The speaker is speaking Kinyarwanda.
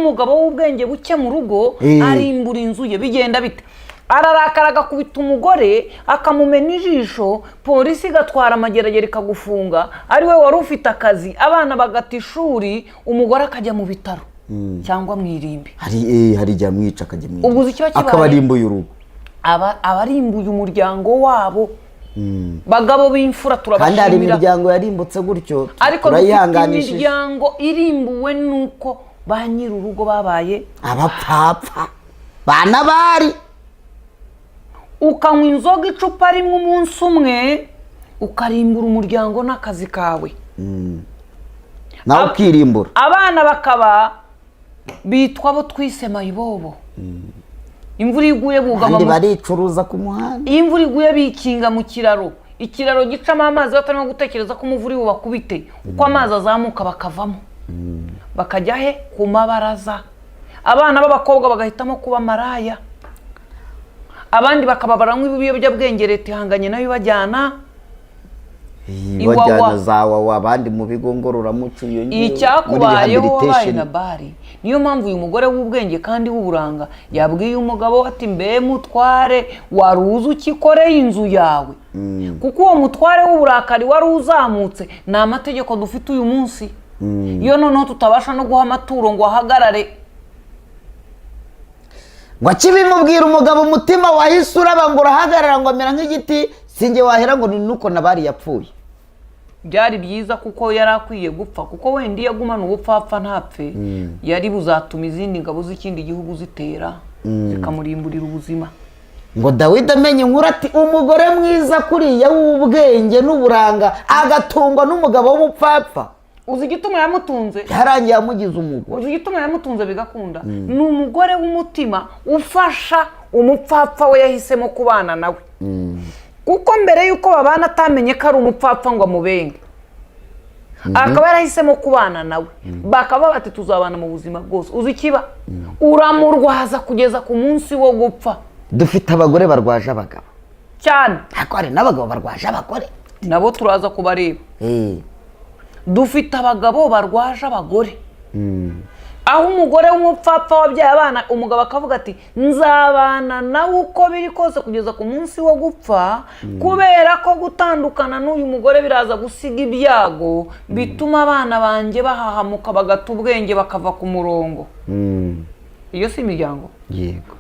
umugabo w'ubwenge buke mu rugo arimbura inzu ye bigenda bite ararakara agakubita umugore akamumena ijisho polisi igatwara amageragere ikagufunga ari we wari ufite akazi abana bagata ishuri umugore akajya mu bitaro cyangwa mu irimbi hari jya mwica akajya mu irimbi akabarimbuye urugo abarimbuye umuryango wabo bagabo b'imfura turabashimira kandi hari imiryango yarimbutse gutyo ariko dufite imiryango irimbuwe nuko ba nyir'urugo babaye abapfapfa bana bari ukanywa inzoga icupa rimwe umunsi umwe ukarimbura umuryango n'akazi kawe nawe ukirimbura abana bakaba bitwa abo twise mayibobo imvura iguye bugama kandi baricuruza ku muhanda iyo imvura iguye bikinga mu ikiraro gicamo amazi batarimo gutekereza ko umuvuri bubakubite uko amazi azamuka bakavamo bakajya he ku mabaraza abana b'abakobwa bagahitamo kuba maraya abandi bakaba baranywa ibiyobyabwenge leta ihanganye nayo ibajyana ibajyana za wawa abandi mu bigo ngororamuco icyakubayeho wabaye na bari niyo mpamvu uyu mugore w'ubwenge kandi w'uburanga yabwiye umugabo ati mbe mutware wari uzi ukikoreye inzu yawe kuko uwo mutware w'uburakari wari uzamutse ni amategeko dufite uyu munsi iyo noneho tutabasha no guha amaturo ngo ahagarare ngo akibimubwira umugabo umutima wahise uraba ngo urahagarara ngo amera nk'igiti sinjye wahera ngo ni nuko nabari yapfuye byari byiza kuko yari akwiye gupfa kuko wenda iyo agumana ubupfapfa ntapfe yari buzatuma izindi ngabo z'ikindi gihugu zitera zikamurimburira ubuzima ngo Dawidi amenye inkuru ati umugore mwiza kuriya w'ubwenge n'uburanga agatungwa n'umugabo w'umupfapfa uzi igituma yamutunze yarangiye amugize umugore uzi igituma yamutunze bigakunda ni umugore w'umutima ufasha umupfapfa we yahisemo kubana nawe kuko mbere yuko babana atamenye ko ari umupfapfa ngo amubenge akaba yarahisemo kubana nawe bakaba bati tuzabana mu buzima bwose uzi ikiba uramurwaza kugeza ku munsi wo gupfa dufite abagore barwaje abagabo cyane ariko hari n'abagabo barwaje abagore nabo turaza kubareba dufite abagabo barwaje abagore aho umugore w'umupfapfa wabyaye abana umugabo akavuga ati nzabana nawe uko biri kose kugeza ku munsi wo gupfa kubera ko gutandukana n'uyu mugore biraza gusiga ibyago bituma abana banjye bahahamuka bagata ubwenge bakava ku murongo iyo si imiryango yego